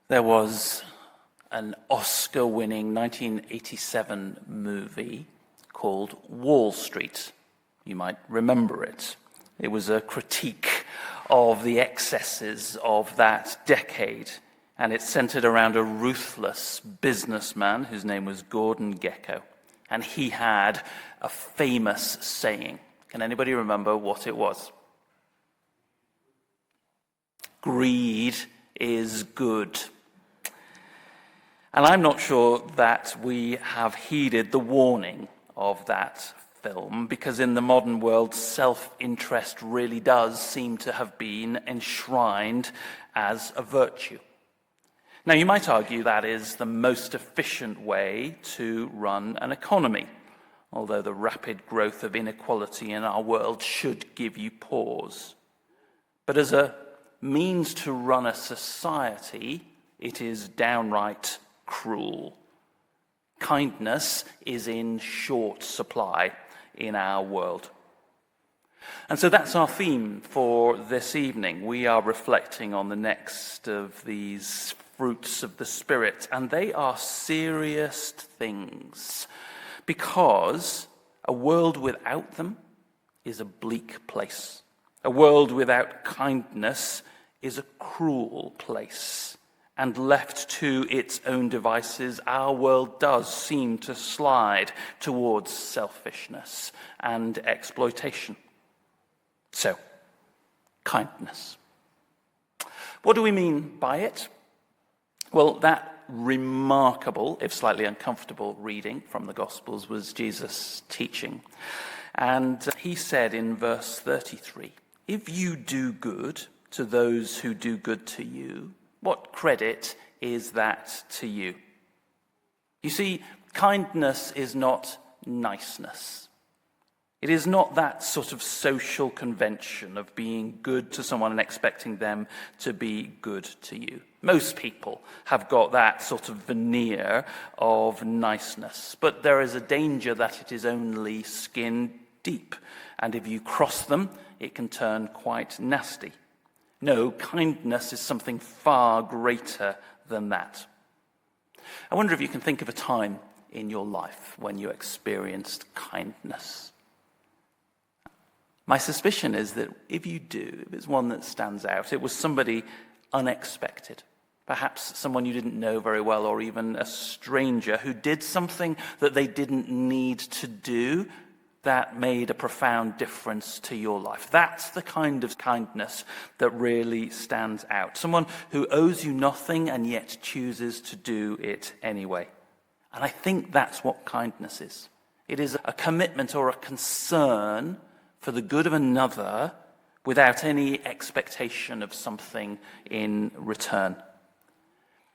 There was an Oscar-winning 1987 movie called Wall Street. You might remember it. It was a critique of the excesses of that decade, and it centered around a ruthless businessman whose name was Gordon Gekko. And he had a famous saying. Can anybody remember what it was? Greed is good. And I'm not sure that we have heeded the warning of that film, because in the modern world, self-interest really does seem to have been enshrined as a virtue. Now, you might argue that is the most efficient way to run an economy, although the rapid growth of inequality in our world should give you pause. But as a means to run a society, it is downright cruel. Kindness is in short supply in our world. And so that's our theme for this evening. We are reflecting on the next of these fruits of the Spirit, and they are serious things, because a world without them is a bleak place. A world without kindness is a cruel place. And left to its own devices, our world does seem to slide towards selfishness and exploitation. So, kindness. What do we mean by it? Well, that remarkable, if slightly uncomfortable, reading from the Gospels was Jesus' teaching. And he said in verse 33, "If you do good to those who do good to you, what credit is that to you?" You see, kindness is not niceness. It is not that sort of social convention of being good to someone and expecting them to be good to you. Most people have got that sort of veneer of niceness, but there is a danger that it is only skin deep, and if you cross them, it can turn quite nasty. No, kindness is something far greater than that. I wonder if you can think of a time in your life when you experienced kindness. My suspicion is that if you do, if it's one that stands out, it was somebody unexpected. Perhaps someone you didn't know very well, or even a stranger who did something that they didn't need to do that made a profound difference to your life. That's the kind of kindness that really stands out. Someone who owes you nothing and yet chooses to do it anyway. And I think that's what kindness is. It is a commitment or a concern for the good of another without any expectation of something in return.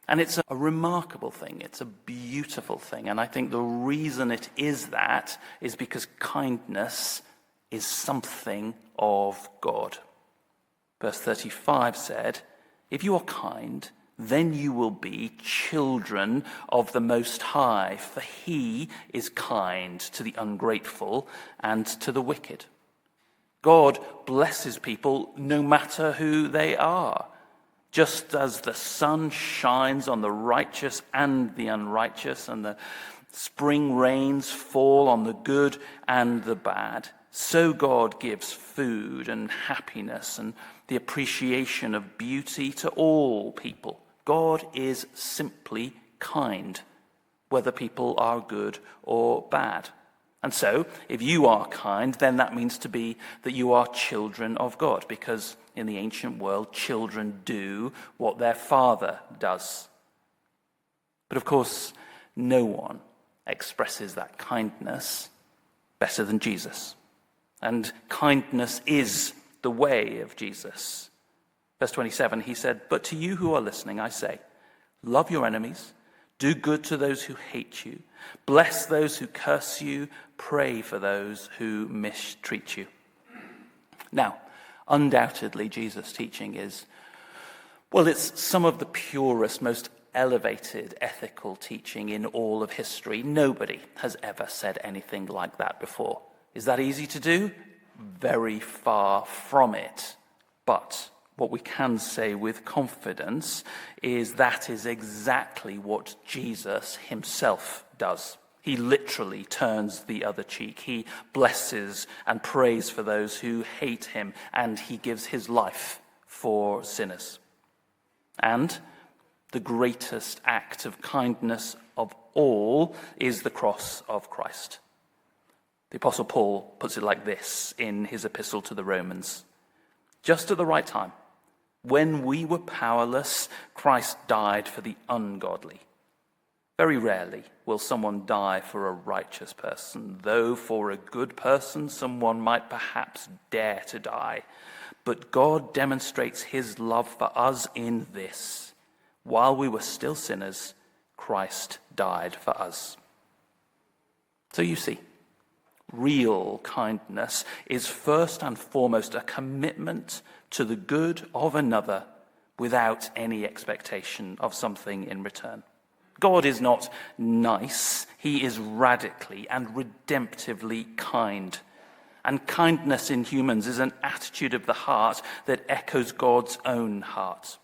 And it's a remarkable thing. It's a beautiful thing. And I think the reason it is that is because kindness is something of God. Verse 35 said, "If you are kind, then you will be children of the Most High, for he is kind to the ungrateful and to the wicked." God blesses people no matter who they are. Just as the sun shines on the righteous and the unrighteous, and the spring rains fall on the good and the bad, so God gives food and happiness and the appreciation of beauty to all people. God is simply kind, whether people are good or bad. And so, if you are kind, then that means to be that you are children of God, because in the ancient world, children do what their father does. But of course, no one expresses that kindness better than Jesus. And kindness is the way of Jesus. Verse 27, he said, "But to you who are listening, I say, love your enemies, do good to those who hate you, bless those who curse you, pray for those who mistreat you." Now, undoubtedly, Jesus' teaching is, well, it's some of the purest, most elevated ethical teaching in all of history. Nobody has ever said anything like that before. Is that easy to do? Very far from it. But what we can say with confidence is that is exactly what Jesus himself does. He literally turns the other cheek. He blesses and prays for those who hate him, and he gives his life for sinners. And the greatest act of kindness of all is the cross of Christ. The Apostle Paul puts it like this in his epistle to the Romans. Just at the right time, when we were powerless, Christ died for the ungodly. Very rarely will someone die for a righteous person, though for a good person someone might perhaps dare to die. But God demonstrates his love for us in this: while we were still sinners, Christ died for us. So you see, real kindness is first and foremost a commitment to the good of another without any expectation of something in return. God is not nice, he is radically and redemptively kind. And kindness in humans is an attitude of the heart that echoes God's own heart.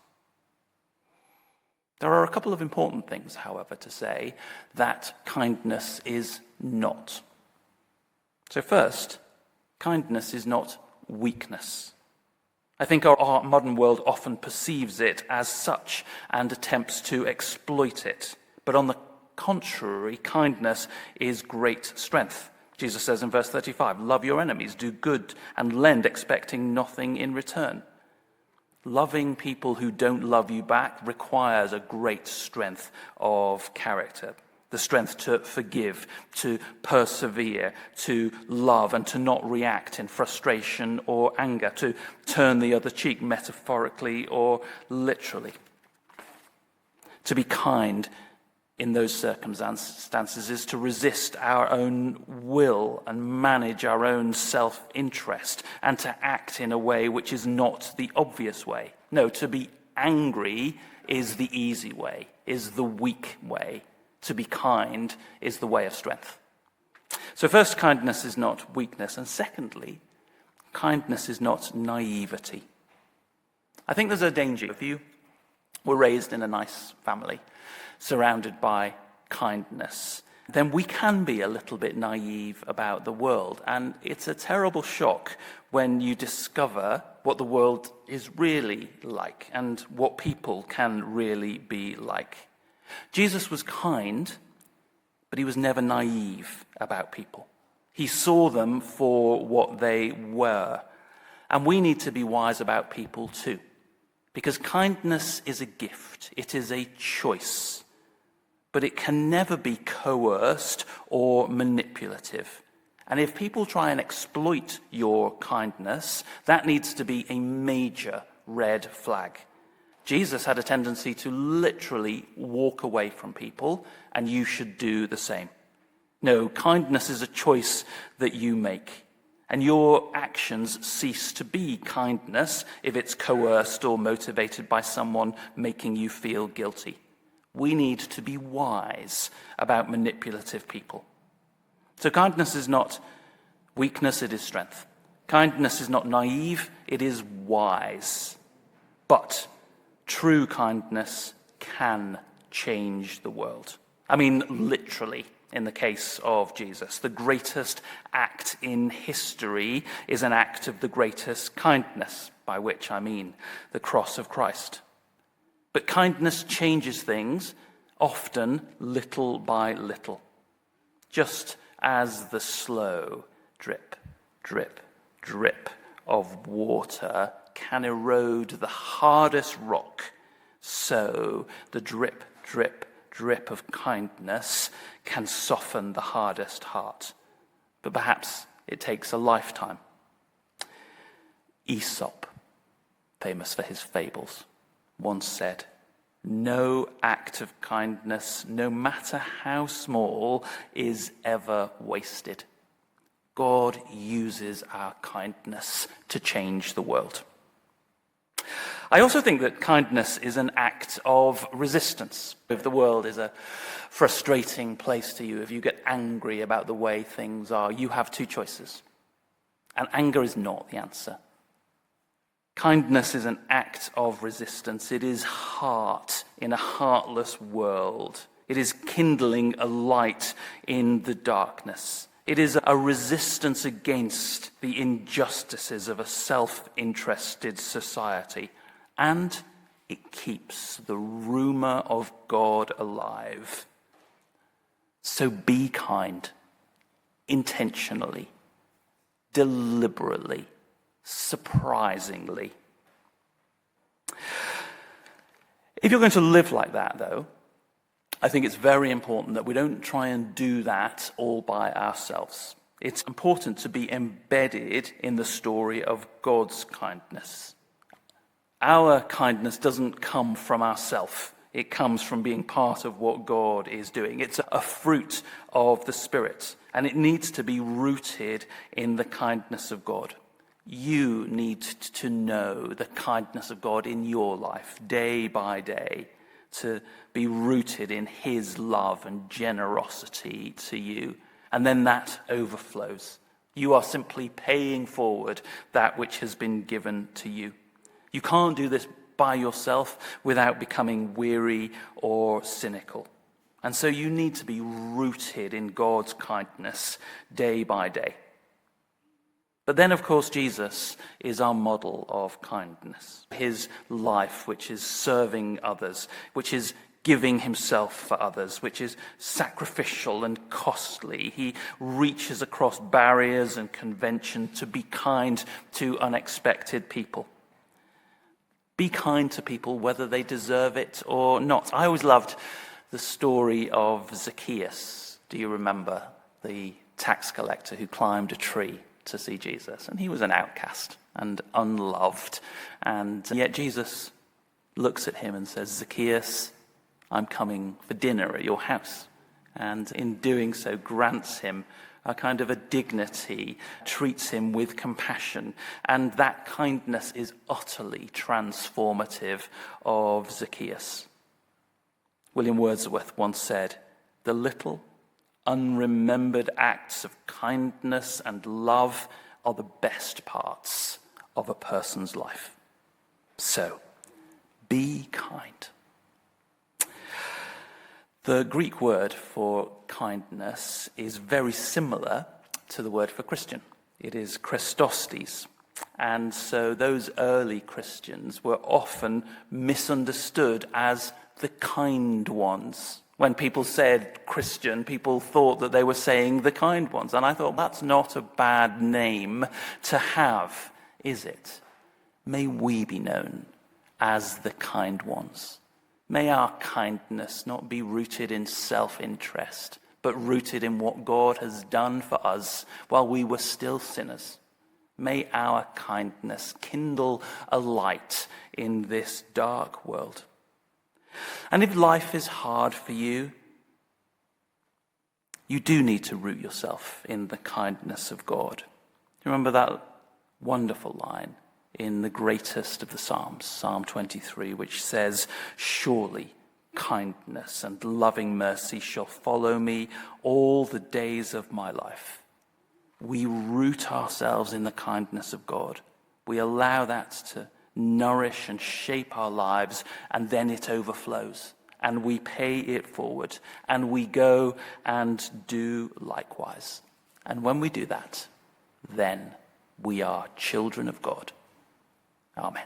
There are a couple of important things, however, to say that kindness is not. So first, kindness is not weakness. I think our modern world often perceives it as such and attempts to exploit it. But on the contrary, kindness is great strength. Jesus says in verse 35, love your enemies, do good, and lend, expecting nothing in return. Loving people who don't love you back requires a great strength of character. The strength to forgive, to persevere, to love, and to not react in frustration or anger, to turn the other cheek metaphorically or literally. To be kind in those circumstances is to resist our own will and manage our own self-interest and to act in a way which is not the obvious way. No, to be angry is the easy way, is the weak way. To be kind is the way of strength. So first, kindness is not weakness. And secondly, kindness is not naivety. I think there's a danger. If you were raised in a nice family, surrounded by kindness, then we can be a little bit naive about the world. And it's a terrible shock when you discover what the world is really like and what people can really be like. Jesus was kind, but he was never naive about people. He saw them for what they were. And we need to be wise about people too, because kindness is a gift. It is a choice. But it can never be coerced or manipulative. And if people try and exploit your kindness, that needs to be a major red flag. Jesus had a tendency to literally walk away from people, and you should do the same. No, kindness is a choice that you make. And your actions cease to be kindness if it's coerced or motivated by someone making you feel guilty. We need to be wise about manipulative people. So kindness is not weakness, it is strength. Kindness is not naive, it is wise. But true kindness can change the world. I mean, literally, in the case of Jesus. The greatest act in history is an act of the greatest kindness, by which I mean the cross of Christ. But kindness changes things, often little by little. Just as the slow drip, drip, drip of water can erode the hardest rock, so the drip, drip, drip of kindness can soften the hardest heart. But perhaps it takes a lifetime. Aesop, famous for his fables, once said, "No act of kindness, no matter how small, is ever wasted." God uses our kindness to change the world. I also think that kindness is an act of resistance. If the world is a frustrating place to you, if you get angry about the way things are, you have two choices. And anger is not the answer. Kindness is an act of resistance. It is heart in a heartless world. It is kindling a light in the darkness. It is a resistance against the injustices of a self-interested society. And it keeps the rumour of God alive. So be kind, intentionally, deliberately, surprisingly. If you're going to live like that, though, I think it's very important that we don't try and do that all by ourselves. It's important to be embedded in the story of God's kindness. Our kindness doesn't come from ourselves. It comes from being part of what God is doing. It's a fruit of the Spirit, and it needs to be rooted in the kindness of God. You need to know the kindness of God in your life, day by day, to be rooted in his love and generosity to you. And then that overflows. You are simply paying forward that which has been given to you. You can't do this by yourself without becoming weary or cynical. And so you need to be rooted in God's kindness day by day. But then, of course, Jesus is our model of kindness. His life, which is serving others, which is giving himself for others, which is sacrificial and costly. He reaches across barriers and convention to be kind to unexpected people. Be kind to people whether they deserve it or not. I always loved the story of Zacchaeus. Do you remember the tax collector who climbed a tree to see Jesus? And he was an outcast and unloved. And yet Jesus looks at him and says, Zacchaeus, I'm coming for dinner at your house. And in doing so, grants him a kind of a dignity, treats him with compassion. And that kindness is utterly transformative of Zacchaeus. William Wordsworth once said, the little unremembered acts of kindness and love are the best parts of a person's life. So, be kind. The Greek word for kindness is very similar to the word for Christian. It is Christostes. And so those early Christians were often misunderstood as the kind ones. When people said Christian, people thought that they were saying the kind ones. And I thought, that's not a bad name to have, is it? May we be known as the kind ones. May our kindness not be rooted in self-interest, but rooted in what God has done for us while we were still sinners. May our kindness kindle a light in this dark world. And if life is hard for you, you do need to root yourself in the kindness of God. Remember that wonderful line in the greatest of the Psalms, Psalm 23, which says, surely kindness and loving mercy shall follow me all the days of my life. We root ourselves in the kindness of God. We allow that to nourish and shape our lives, and then it overflows, and we pay it forward, and we go and do likewise. And when we do that, then we are children of God. Amen.